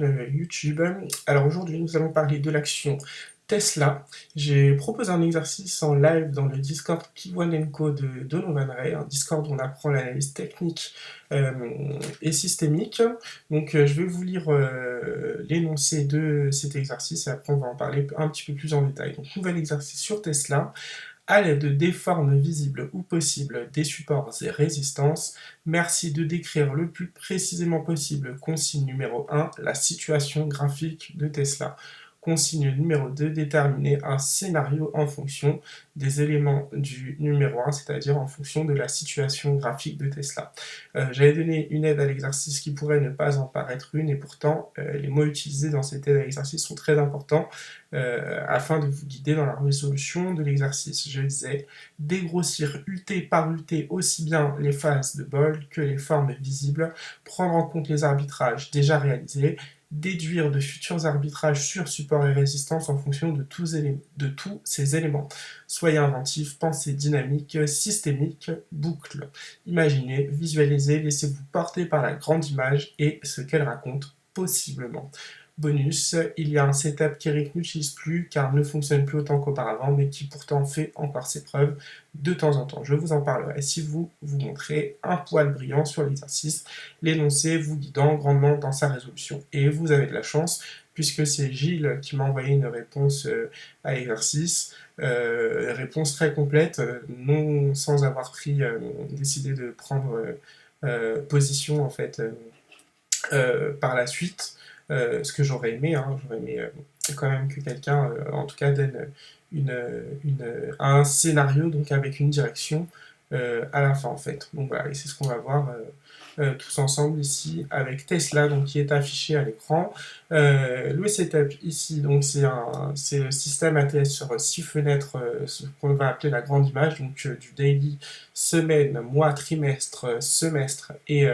YouTube. Alors aujourd'hui, nous allons parler de l'action Tesla. J'ai proposé un exercice en live dans le Discord Kiwanenko de Donovan Ray, un Discord où on apprend l'analyse technique et systémique. Donc je vais vous lire l'énoncé de cet exercice et après on va en parler un petit peu plus en détail. Donc nouvel exercice sur Tesla. À l'aide des formes visibles ou possibles des supports et résistances, merci de décrire le plus précisément possible, consigne numéro 1, la situation graphique de Tesla. Consigne numéro 2, déterminer un scénario en fonction des éléments du numéro 1, c'est-à-dire en fonction de la situation graphique de Tesla. J'avais donné une aide à l'exercice qui pourrait ne pas en paraître une, et pourtant les mots utilisés dans cette aide à l'exercice sont très importants afin de vous guider dans la résolution de l'exercice. Je disais dégrossir UT par UT aussi bien les phases de bol que les formes visibles, prendre en compte les arbitrages déjà réalisés, déduire de futurs arbitrages sur support et résistance en fonction de tous ces éléments. Soyez inventif, pensez dynamique, systémique, boucle. Imaginez, visualisez, laissez-vous porter par la grande image et ce qu'elle raconte possiblement. Bonus, il y a un setup qu'Eric n'utilise plus car ne fonctionne plus autant qu'auparavant, mais qui pourtant fait encore ses preuves de temps en temps. Je vous en parlerai si vous vous montrez un poil brillant sur l'exercice, l'énoncé vous guidant grandement dans sa résolution. Et vous avez de la chance, puisque c'est Gilles qui m'a envoyé une réponse à l'exercice, réponse très complète, non sans avoir décidé de prendre position en fait par la suite. Ce que j'aurais aimé, hein, j'aurais aimé quand même que quelqu'un, en tout cas, donne un scénario donc avec une direction à la fin en fait. Donc voilà, et c'est ce qu'on va voir tous ensemble ici avec Tesla donc qui est affiché à l'écran. Le setup ici donc c'est le système ATS sur 6 fenêtres, ce qu'on va appeler la grande image donc du daily, semaine, mois, trimestre, semestre et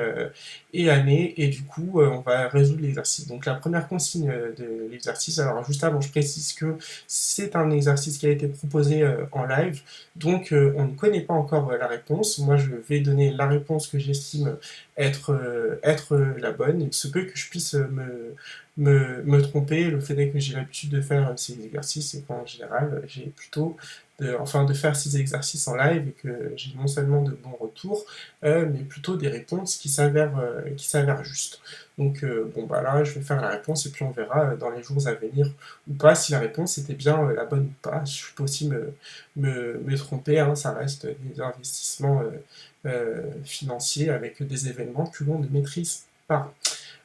année, et du coup on va résoudre l'exercice. Donc la première consigne de l'exercice, alors juste avant je précise que c'est un exercice qui a été proposé en live, donc on ne connaît pas encore la réponse. Moi je vais donner la réponse que j'estime être la bonne. Il se peut que je puisse me tromper. Le fait est que j'ai l'habitude de faire ces exercices et qu'en général j'ai plutôt de faire ces exercices en live et que j'ai non seulement de bons retours, mais plutôt des réponses qui s'avèrent justes. Donc bon bah là je vais faire la réponse et puis on verra dans les jours à venir ou pas si la réponse était bien la bonne ou pas. Je peux aussi me tromper, hein, ça reste des investissements financiers avec des événements que l'on ne maîtrise pas.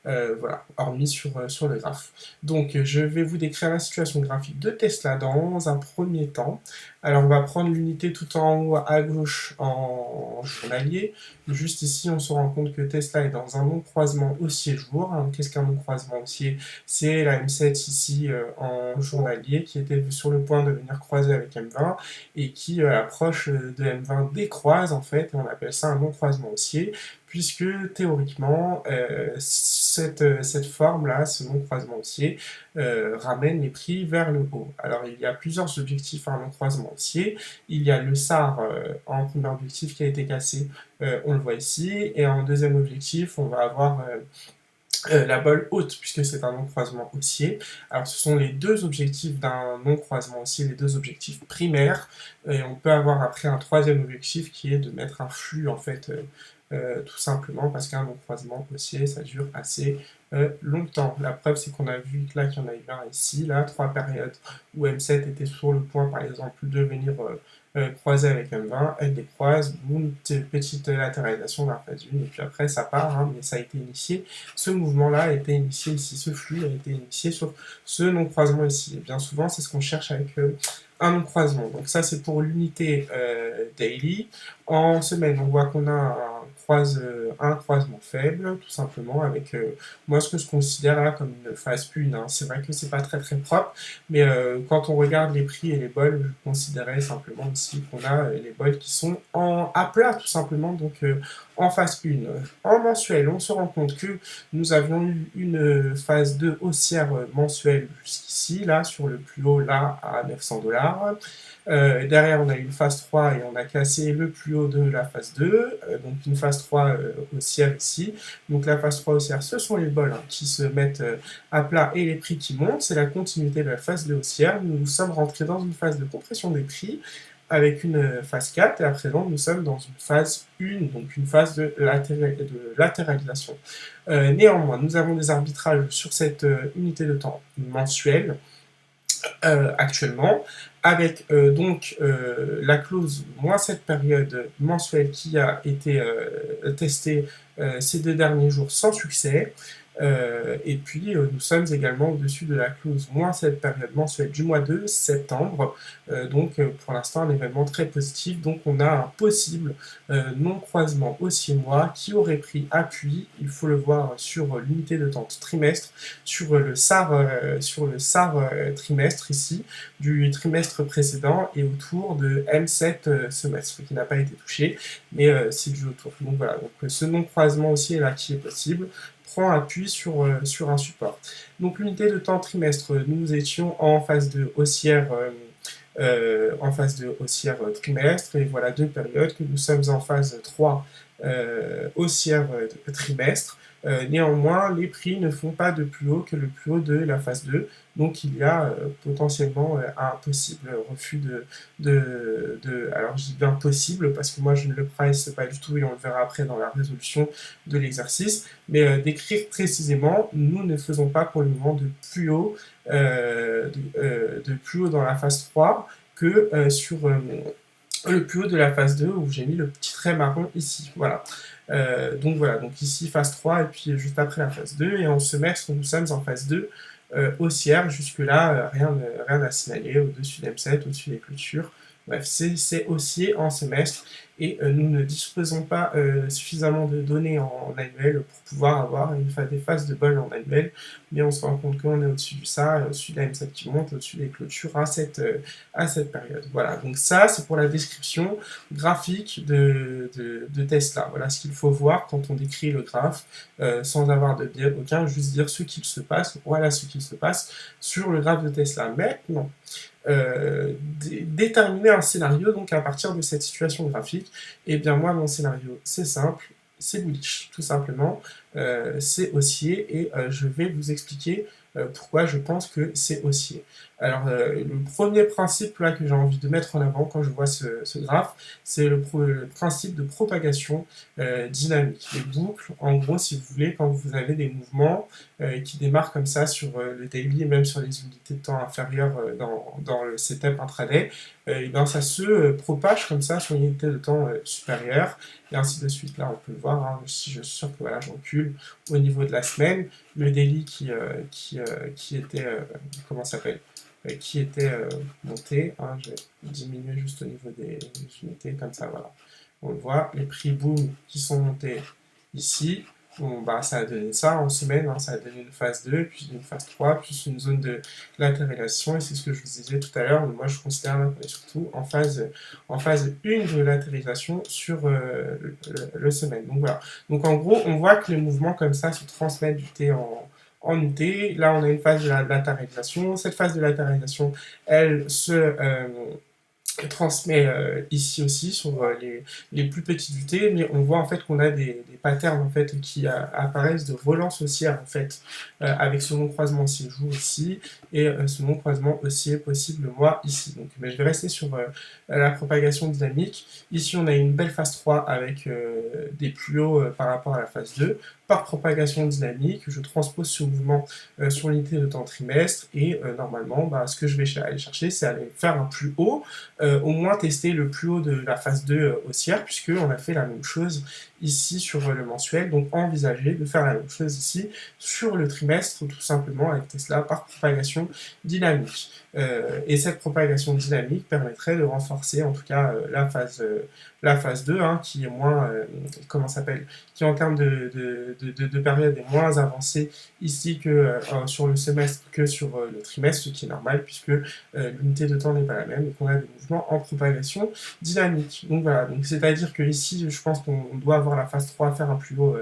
Voilà, hormis sur le graphe. Donc je vais vous décrire la situation graphique de Tesla dans un premier temps. Alors on va prendre l'unité tout en haut à gauche en journalier. Juste ici, on se rend compte que Tesla est dans un non-croisement haussier-jour. Hein. Qu'est-ce qu'un non-croisement haussier? C'est la M7 ici en journalier qui était sur le point de venir croiser avec M20 et qui, à l'approche de M20, décroise en fait, et on appelle ça un non-croisement haussier, puisque théoriquement, cette forme-là, ce non-croisement haussier, ramène les prix vers le haut. Alors il y a plusieurs objectifs à un non-croisement haussier. Il y a le SAR en premier objectif qui a été cassé, on le voit ici, et en deuxième objectif, on va avoir la bolle haute, puisque c'est un non-croisement haussier. Alors ce sont les deux objectifs d'un non-croisement haussier, les deux objectifs primaires, et on peut avoir après un troisième objectif qui est de mettre un flux en fait tout simplement parce qu'un non-croisement haussier ça dure assez longtemps. La preuve c'est qu'on a vu que là qu'il y en a eu un ici, là, 3 périodes où M7 était sur le point par exemple de venir croiser avec M20, elle décroise, boum, petite latéralisation vers phase 1, et puis après ça part, hein, mais ça a été initié, ce mouvement-là a été initié ici, ce flux a été initié sur ce non-croisement ici, et bien souvent c'est ce qu'on cherche avec un non-croisement. Donc ça c'est pour l'unité daily. En semaine, on voit qu'on a un croisement faible, tout simplement, avec moi ce que je considère là comme une phase pune. Hein. C'est vrai que c'est pas très très propre, mais quand on regarde les prix et les bols, je considérais simplement ici qu'on a les bols qui sont à plat, tout simplement. Donc en phase 1. En mensuel, on se rend compte que nous avions eu une phase 2 haussière mensuelle jusqu'ici, là, sur le plus haut, là, à 900 $. Derrière, on a eu une phase 3 et on a cassé le plus haut de la phase 2, donc une phase 3 haussière ici. Donc la phase 3 haussière, ce sont les bols qui se mettent à plat et les prix qui montent. C'est la continuité de la phase 2 haussière. Nous sommes rentrés dans une phase de compression des prix avec une phase 4 et à présent nous sommes dans une phase 1, donc une phase de latéralisation. Néanmoins, nous avons des arbitrages sur cette unité de temps mensuelle actuellement, avec donc la clause moins cette période mensuelle qui a été testée ces 2 derniers jours sans succès. Et puis nous sommes également au-dessus de la clause moins cette période mensuelle du mois de septembre, donc pour l'instant un événement très positif. Donc on a un possible non-croisement haussier-mois qui aurait pris appui, il faut le voir sur l'unité de temps trimestre, sur le SAR trimestre ici, du trimestre précédent et autour de M7 semestre, qui n'a pas été touché, mais c'est dû autour. Donc voilà, donc ce non-croisement haussier là qui est possible prend appui sur un support. Donc l'unité de temps trimestre, nous étions en phase de haussière trimestre, et voilà 2 périodes que nous sommes en phase 3 haussière trimestre. Néanmoins, les prix ne font pas de plus haut que le plus haut de la phase 2, donc il y a potentiellement un possible refus alors je dis bien possible parce que moi je ne le price pas du tout et on le verra après dans la résolution de l'exercice, mais d'écrire précisément, nous ne faisons pas pour le moment de plus haut, de plus haut dans la phase 3 que sur le plus haut de la phase 2 où j'ai mis le petit trait marron ici, voilà. Donc voilà, donc ici phase 3 et puis juste après la phase 2, et en semestre nous sommes en phase 2 haussière, jusque-là rien à signaler, au-dessus d'M7, au-dessus des clôtures. Bref, c'est haussier en semestre et nous ne disposons pas suffisamment de données en annuel pour pouvoir avoir des phases de bol en annuel, mais on se rend compte qu'on est au-dessus de ça, au-dessus de la M7 qui monte, au-dessus des clôtures à cette période. Voilà, donc ça c'est pour la description graphique de Tesla. Voilà ce qu'il faut voir quand on décrit le graphe, sans avoir de biais aucun, juste dire ce qu'il se passe, voilà ce qu'il se passe sur le graphe de Tesla. Maintenant, déterminer un scénario donc à partir de cette situation graphique, et bien moi mon scénario c'est simple, c'est bullish tout simplement, c'est haussier et je vais vous expliquer pourquoi je pense que c'est haussier. Alors le premier principe là que j'ai envie de mettre en avant quand je vois ce graphe, c'est le principe de propagation dynamique. Les boucles, en gros si vous voulez, quand vous avez des mouvements qui démarrent comme ça sur le daily et même sur les unités de temps inférieures dans le setup intraday, et bien ça se propage comme ça sur une unité de temps supérieure, et ainsi de suite. Là on peut le voir, hein, si je suis sûr que voilà, j'encule au niveau de la semaine, le daily qui était, comment ça s'appelle, qui était monté, hein, je vais diminuer juste au niveau des unités, comme ça, voilà. On le voit, les prix boom qui sont montés ici, bon, bah, ça a donné ça en semaine, hein, ça a donné une phase 2, puis une phase 3, puis une zone de latéralisation, et c'est ce que je vous disais tout à l'heure, moi je considère qu'on est surtout en phase 1 de latéralisation sur le semaine. Donc voilà. Donc en gros, on voit que les mouvements comme ça se transmettent du T en UT. Là, on a une phase de latéralisation. Cette phase de latéralisation, elle se transmet ici aussi sur les plus petites UT, mais on voit en fait qu'on a des patterns en fait qui apparaissent de relance haussière en fait avec ce non-croisement haussier jour ici et ce non-croisement haussier possible moi ici. Donc mais je vais rester sur la propagation dynamique. Ici on a une belle phase 3 avec des plus hauts par rapport à la phase 2. Par propagation dynamique, je transpose ce mouvement sur l'unité de temps trimestre et normalement bah, ce que je vais aller chercher c'est aller faire un plus haut, au moins tester le plus haut de la phase 2 haussière, puisqu'on a fait la même chose ici sur le mensuel, donc envisager de faire la même chose ici sur le trimestre, tout simplement avec Tesla par propagation dynamique. Et cette propagation dynamique permettrait de renforcer en tout cas la phase 2, hein, qui est moins, comment s'appelle, qui en termes de période est moins avancée ici que sur le semestre que sur le trimestre, ce qui est normal puisque l'unité de temps n'est pas la même et qu'on a des mouvements en propagation dynamique. Donc voilà, donc c'est-à-dire que ici, je pense qu'on doit avoir la phase 3, faire un plus haut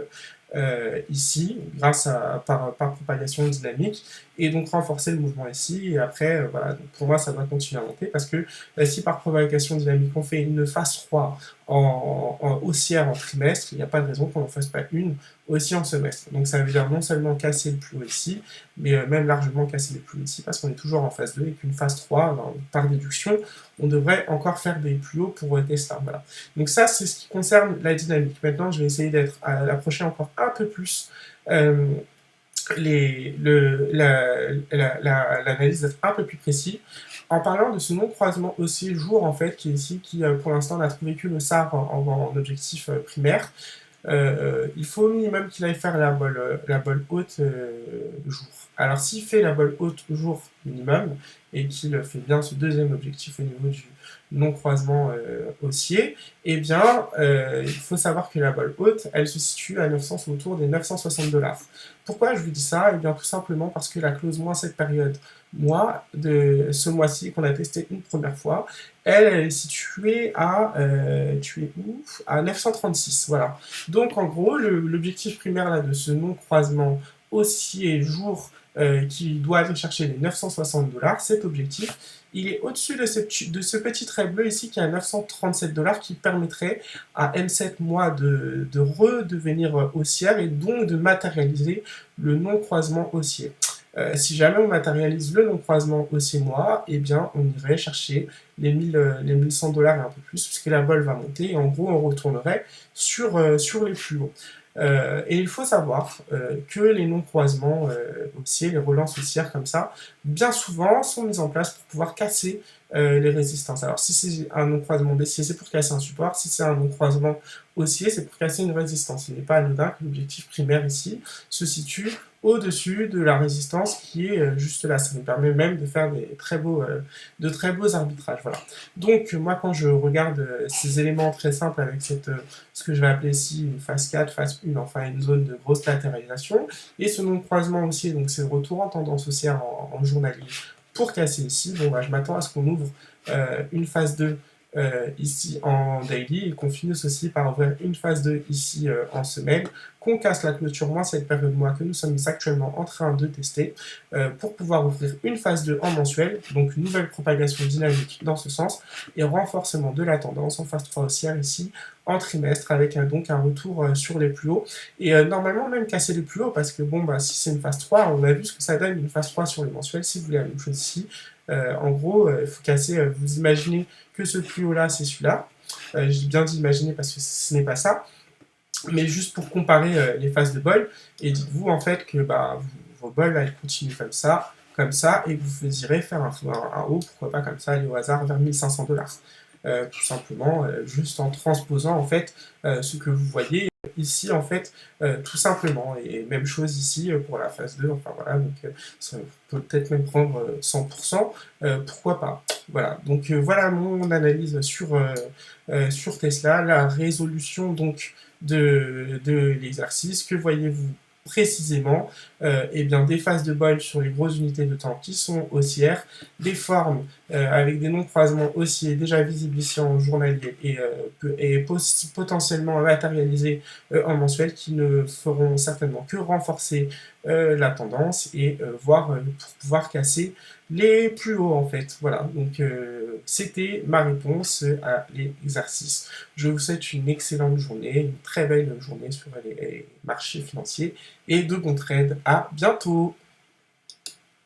ici, grâce à par propagation dynamique, et donc renforcer le mouvement ici, et après, voilà, donc pour moi, ça doit continuer à monter, parce que si par propagation dynamique, on fait une phase 3 en haussière en trimestre, il n'y a pas de raison qu'on n'en fasse pas une aussi en semestre. Donc ça veut dire non seulement casser le plus haut ici, mais même largement casser le plus haut ici, parce qu'on est toujours en phase 2, et qu'une phase 3, ben, par déduction, on devrait encore faire des plus hauts pour Tesla. Voilà. Donc ça, c'est ce qui concerne la dynamique. Maintenant, je vais essayer d'approcher encore un peu plus euh, l'analyse, d'être un peu plus précis, en parlant de ce non-croisement haussier-jour, en fait, qui est ici, qui pour l'instant n'a trouvé que le SAR en objectif primaire. Il faut au minimum qu'il aille faire la bolle haute jour. Alors s'il fait la bolle haute jour minimum, et qu'il fait bien ce deuxième objectif au niveau du non-croisement haussier, eh bien il faut savoir que la bolle haute, elle se situe à 900, autour des 960 $. Pourquoi je vous dis ça? Eh bien tout simplement parce que la clause moins cette période mois de ce mois-ci qu'on a testé une première fois, elle est située à, à 936, voilà. Donc en gros, l'objectif primaire là, de ce non-croisement haussier jour qui doit aller chercher les 960 $, cet objectif, il est au-dessus de ce petit trait bleu ici qui est à 937 $ qui permettrait à M7 mois de redevenir haussière et donc de matérialiser le non-croisement haussier. Si jamais on matérialise le non-croisement haussier-mois, eh bien on irait chercher les 1100 $ et un peu plus, puisque la bolle va monter, et en gros on retournerait sur les plus hauts. Et il faut savoir que les non-croisements haussiers, les relances haussières comme ça, bien souvent sont mises en place pour pouvoir casser les résistances. Alors si c'est un non-croisement baissier, c'est pour casser un support. Si c'est un non-croisement haussier, c'est pour casser une résistance. Il n'est pas anodin que l'objectif primaire ici se situe au-dessus de la résistance qui est juste là. Ça nous permet même de faire de très beaux arbitrages. Voilà. Donc moi quand je regarde ces éléments très simples avec ce que je vais appeler ici une phase 4, phase 1, enfin une zone de grosse latéralisation, et ce non-croisement haussier, donc c'est le retour en tendance haussière en journalier pour casser ici, bon bah je m'attends à ce qu'on ouvre une phase 2 ici en daily, et qu'on finisse aussi par ouvrir une phase 2 ici en semaine, qu'on casse la clôture moins cette période mois que nous sommes actuellement en train de tester, pour pouvoir ouvrir une phase 2 en mensuel, donc une nouvelle propagation dynamique dans ce sens, et renforcement de la tendance en phase 3 haussière ici en trimestre, avec donc un retour sur les plus hauts, et normalement même casser les plus hauts, parce que bon bah si c'est une phase 3, on a vu ce que ça donne une phase 3 sur les mensuels. Si vous voulez la même chose ici, en gros il faut casser, vous imaginez que ce plus haut là c'est celui-là, j'ai bien dit imaginer parce que ce n'est pas ça, mais juste pour comparer les phases de bol, et dites-vous en fait que bah, vos bols elles continuent comme ça, et vous irez faire un haut, pourquoi pas comme ça, aller au hasard vers 1500 $. Tout simplement, juste en transposant en fait ce que vous voyez ici en fait, tout simplement, et même chose ici pour la phase 2, enfin voilà, donc ça peut peut-être même prendre 100%, pourquoi pas. Voilà, donc voilà mon analyse sur Tesla, la résolution donc de l'exercice. Que voyez-vous précisément? Eh bien des phases de bol sur les grosses unités de temps qui sont haussières, des formes avec des non-croisements haussiers déjà visibles ici en journalier et potentiellement matérialisés en mensuel, qui ne feront certainement que renforcer la tendance et voire pour pouvoir casser les plus hauts en fait. Voilà, donc c'était ma réponse à l'exercice. Je vous souhaite une excellente journée, une très belle journée sur les marchés financiers, et de bons trades. À bientôt!